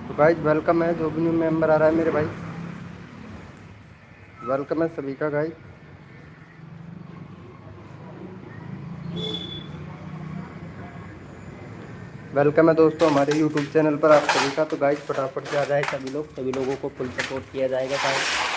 तो guys welcome है, जो भी न्यू मेंबर आ रहा है मेरे भाई, वेलकम है सभी का गाइज। वेलकम है दोस्तों हमारे यूट्यूब चैनल पर आप सभी का। तो गाइज फटाफट से आ जाए सभी लोग, सभी लोगों को फुल सपोर्ट किया जाएगा गाइज।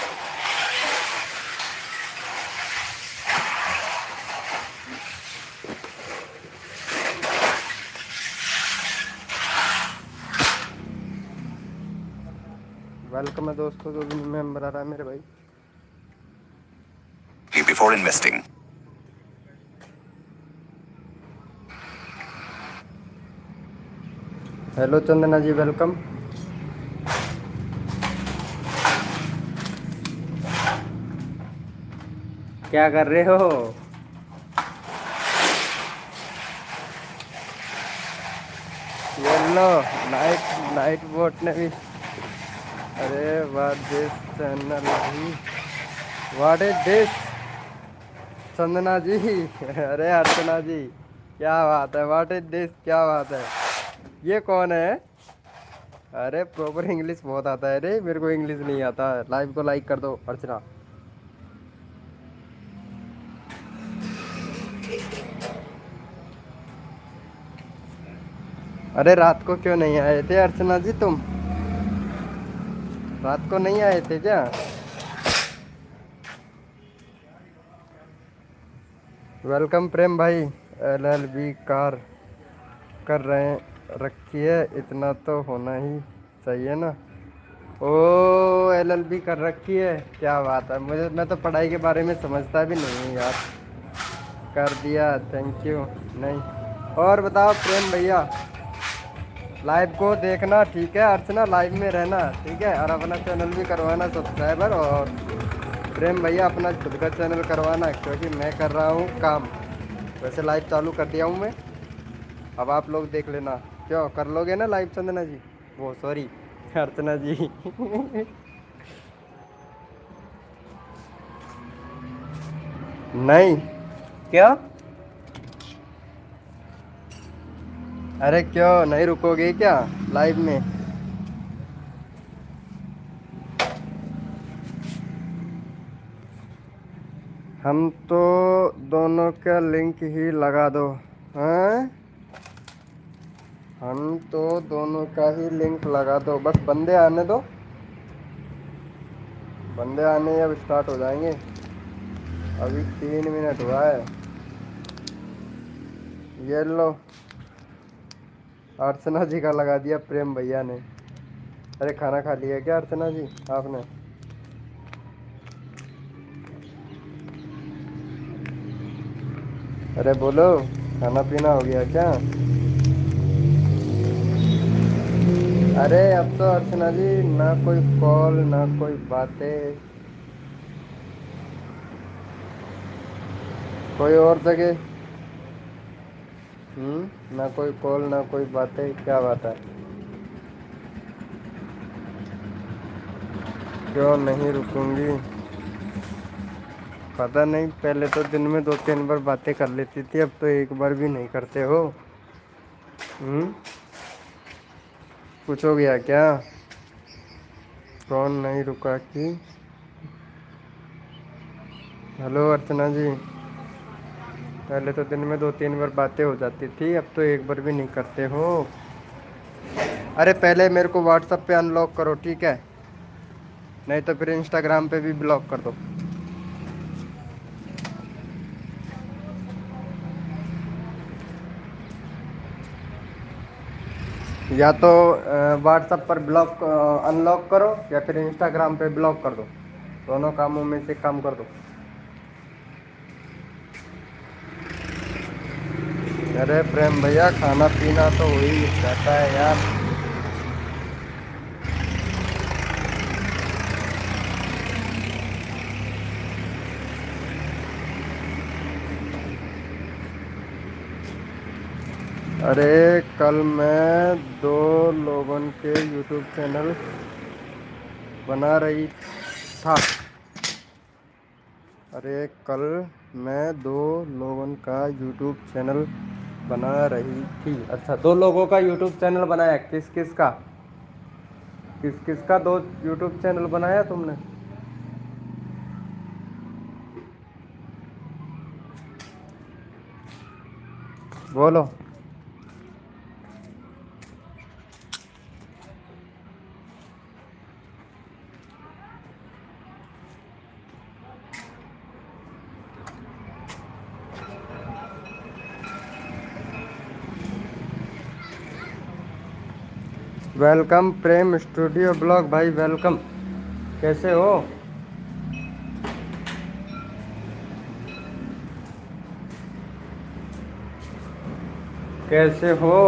वेलकम है दोस्तों, जो भी न्यू मेंबर आ रहा है मेरे भाई। Before investing. हेलो चंदना जी, वेलकम। क्या कर रहे हो? येलो नाइट नाइट बोट ने भी। अरे व्हाट दिस चैनल भी, व्हाट इज दिस चंदना जी। अरे अर्चना जी, क्या बात है, व्हाट इज दिस, क्या बात है, ये कौन है? अरे प्रॉपर इंग्लिश बहुत आता है रे, मेरे को इंग्लिश नहीं आता। लाइव को लाइक कर दो अर्चना। अरे रात को क्यों नहीं आए थे अर्चना जी तुम? रात को नहीं आए थे क्या? वेलकम प्रेम भाई। LLB कार कर रहे रखी है, इतना तो होना ही चाहिए ना। ओ, LLB कर रखी है, क्या बात है। मैं तो पढ़ाई के बारे में समझता भी नहीं हूँ यार। कर दिया, थैंक यू। नहीं, और बताओ प्रेम भैया, लाइव को देखना ठीक है, अर्चना लाइव में रहना ठीक है, और अपना चैनल भी करवाना सब्सक्राइबर। और प्रेम भैया अपना खुद का चैनल करवाना, क्योंकि मैं कर रहा हूँ काम। वैसे लाइव चालू कर दिया हूँ मैं, अब आप लोग देख लेना। क्यों कर लोगे ना लाइव चंदना जी, वो सॉरी अर्चना जी। नहीं, क्या? अरे क्यों नहीं रुकोगे क्या लाइव में? हम तो दोनों का लिंक ही लगा दो। हैं? हम तो दोनों का ही लिंक लगा दो, बस बंदे आने दो। बंदे आने अब स्टार्ट हो जाएंगे, अभी 3 मिनट हुआ है। ये लो, अर्चना जी का लगा दिया प्रेम भैया ने। अरे खाना खा लिया क्या अर्चना जी आपने? अरे बोलो, खाना पीना हो गया क्या? अरे अब तो अर्चना जी ना कोई कॉल ना कोई बातें, कोई और जगह। ना कोई कॉल ना कोई बातें, क्या बात है? क्यों नहीं रुकूंगी? पता नहीं, पहले तो दिन में 2-3 बार बातें कर लेती थी, अब तो एक बार भी नहीं करते हो। हम्म कुछ हो गया क्या? कौन नहीं रुका कि? हेलो अर्चना जी, पहले तो दिन में 2-3 बार बातें हो जाती थी, अब तो एक बार भी नहीं करते हो। अरे पहले मेरे को व्हाट्सएप पे अनलॉक करो ठीक है, नहीं तो फिर इंस्टाग्राम पे भी ब्लॉक कर दो। या तो व्हाट्सएप पर ब्लॉक अनलॉक करो, या फिर इंस्टाग्राम पे ब्लॉक कर दो। दोनों कामों में से काम कर दो। अरे प्रेम भैया, खाना पीना तो हो ही जाता है यार। अरे कल मैं 2 लोगों के यूट्यूब चैनल बना रही था। अरे कल मैं 2 लोगों का यूट्यूब चैनल बना रही थी। अच्छा, 2 लोगों का यूट्यूब चैनल बनाया, किस किस का? किसका दो यूट्यूब चैनल बनाया तुमने? बोलो। वेलकम प्रेम स्टूडियो ब्लॉग भाई, वेलकम। कैसे हो? कैसे हो?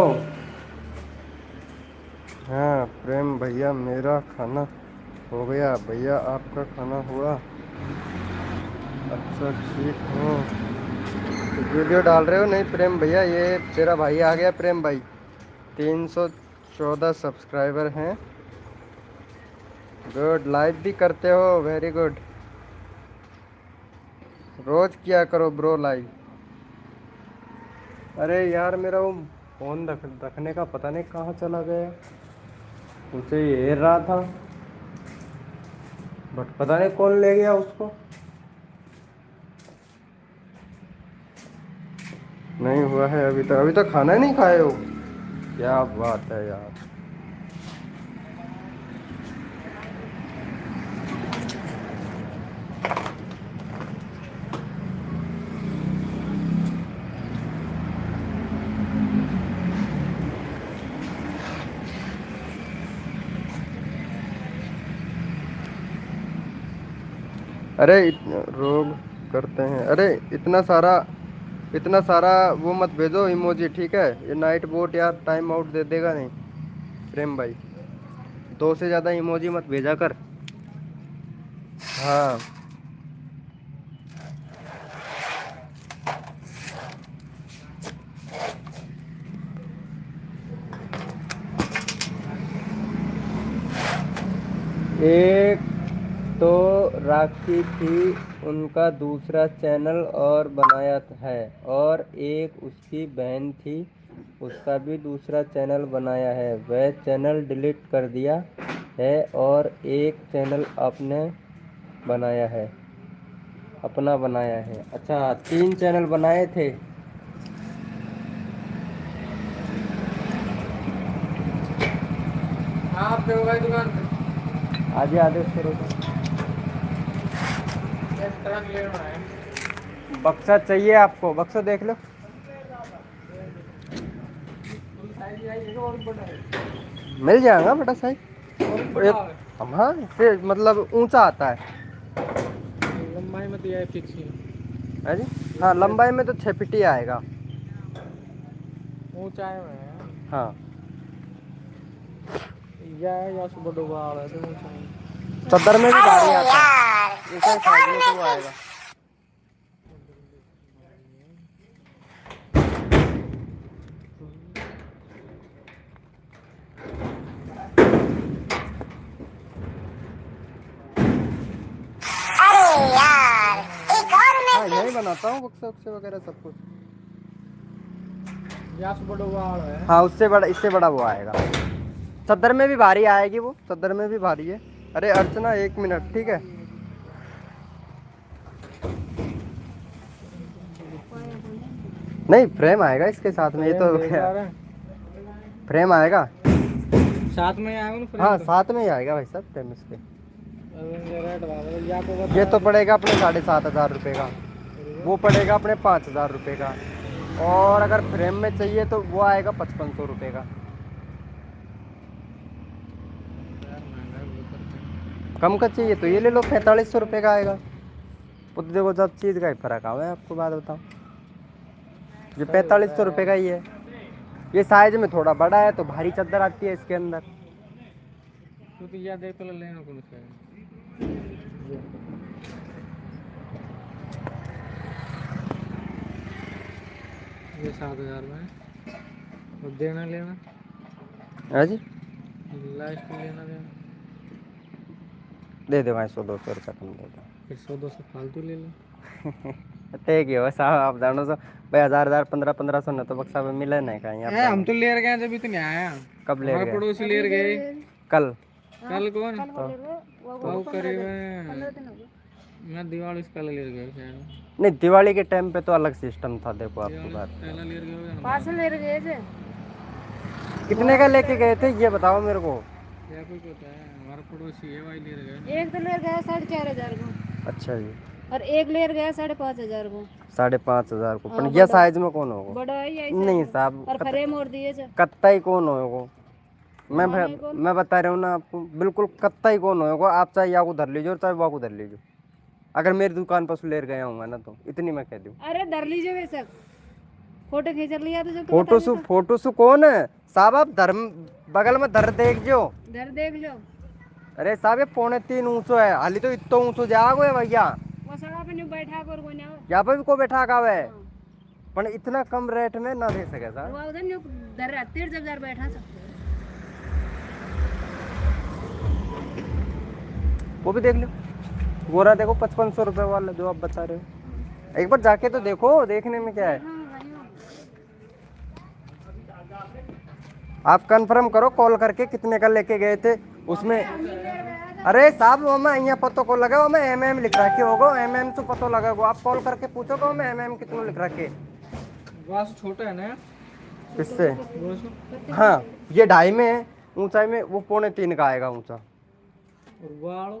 हाँ प्रेम भैया, मेरा खाना हो गया। भैया आपका खाना हुआ? अच्छा ठीक हो। तो वीडियो डाल रहे हो? नहीं प्रेम भैया, ये तेरा भाई आ गया प्रेम भाई। 314 सब्सक्राइबर हैं। गुड, लाइव भी करते हो? Very good. रोज किया करो ब्रो लाइव। अरे यार मेरा वो फोन रखने का पता नहीं कहाँ चला गया। उसे ये रहा था, बट पता नहीं कौन ले गया उसको। नहीं हुआ है अभी तक खाना ही नहीं खाए हो? क्या बात है यार। अरे रोग करते हैं। अरे इतना सारा वो मत भेजो इमोजी, ठीक है? ये नाइट बोट यार टाइम आउट दे देगा नहीं प्रेम भाई। दो से ज़्यादा इमोजी मत भेजा कर। हाँ। एक तो राखी थी, उनका दूसरा चैनल और बनाया है, और एक उसकी बहन थी, उसका भी दूसरा चैनल बनाया है। वह चैनल डिलीट कर दिया है और एक चैनल अपना बनाया है। अच्छा, 3 चैनल बनाए थे। आप पे होगा दुकान पे। आधे आधे करो। बक्सा चाहिए आपको? बक्सा देख लो। मिल जाएगा बड़ा साइज। हाँ, इससे मतलब ऊंचा आता है। लंबाई में तो यह फिक्स है जी। हाँ, लंबाई में तो 6 फीट ही आएगा। ऊंचाई में। हाँ, या सुबह डूबा आ रहा है तो ऊंचाई। चद्दर में भी भारी आता है। इसे साइज में तो वो आएगा। हाँ, यही बनाता हूँ बक्से उक्से वगैरह सब कुछ। या सुबह डूबा आ रहा है। हाँ, उससे बड़ा, इससे बड़ा वो आएगा। चद्दर में भी भारी आएगी वो, चद्दर में भी भारी है। अरे अर्चना 1 मिनट, ठीक है? नहीं, फ्रेम आएगा इसके साथ में। ये तो फ्रेम आएगा साथ में आएगा ना। हाँ, साथ में ही आएगा भाई साहब फ्रेम इसके। या ये तो पड़ेगा अपने 7,500 रुपये का, वो पड़ेगा अपने 5,000 रुपये का, और अगर फ्रेम में चाहिए तो वो आएगा 5500 रुपये का। कम का चाहिए तो ये ले लो, 4500 रुपये का आएगा। वो तो देखो, सब चीज़ का ही फर्क आ है। आपको बात बताऊँ, ये 4500 रुपये का ही है। ये साइज में थोड़ा बड़ा है तो भारी चादर आती है इसके अंदर। तो या देख तो लेना कौन सा ये 7,000 में और देना लेना। हाँ जी, लास्ट में लेना देना। दे दे भाई, 100-200 रुपये कम दे दो। फिर 100-200 फालतू ले लो। ठीक है साहब, आप जानो सो भाई। 1000 1500 न तो बक्सा में मिले नहीं कहीं। हम तो ले गए जब, तो नहीं आया। कब ले गए? पड़ोसी ले गए कल। कल कौन तो वो करीब मैं दिवाली से पहले ले गया शायद। नहीं, दिवाली के टाइम पे तो अलग सिस्टम था, देखो आपकी दिवाली बात। से पहले ले गए ना पार्सल ले गए थे। कितने का लेके गए थे ये बताओ मेरे को। क्या कोई पता है, हमारा पड़ोसी है वही ले गए। एक तो ले गया 4,500 को अच्छा जी। और एक ले गया 5,500 को। 5,500 को, पर हाँ, ये बड़ा साइज में कौन होगा? बड़ा है यही नहीं साइज साहब, और फ्रेम और दिए थे। कत्ता कौन होगा? माने कौन? मैं बता रहा हूँ ना आपको, बिल्कुल कत्ता कौन होगा। आप चाहे या को धर लीजिए और चाहे वो को धर लीजिए, अगर मेरी दुकान पर से ले गया हूँ ना, तो इतनी मैं कह दूँ। अरे धर लीजिए वैसे फोटो खींच लिया तो जो तू बता देता। फोटो सु कौन है साहब? आप धर्म बगल में धर देख जो। धर देख लो। अरे साहब ये 3.25 ऊंचो है, हाली तो इतो ऊंचो जागो है भैया। वो सड़ा पे नहीं बैठा कर कोई ना। यहाँ पे भी को बैठा का है, पर इतना कम रेट में ना दे सके साहब। वो उधर न्यू धर रहा 3,000 बैठा सकते। वो भी देख लो, गोरा देखो 5500 रुपए वाला जो आप बता रहे हो। एक बार जाके तो देखो, देखने में क्या है। आप कंफर्म करो कॉल करके कितने का लेके गए थे उसमें। अरे साहब वो मैं यहाँ पतो को लगा, वो मैं MM लिख रखी होगा, MM से पतो लगा। आप कॉल करके पूछो को मैं MM कितना लिख रखे। वास छोटा है ना किससे? वास। हाँ, ये 2.5 में है ऊंचाई में, वो 3.25 का आएगा ऊंचा। और वाल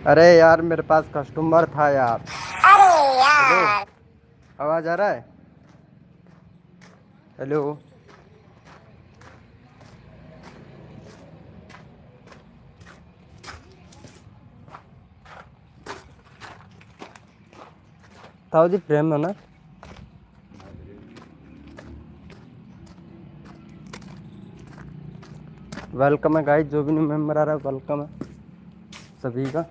अरे यार मेरे पास कस्टमर था यार। हेलो, आवाज आ रहा है? हेलो। ताऊ जी प्रेम है ना? वेलकम है गाइस, जो भी न्यू मेंबर आ रहा है वेलकम है सभी का।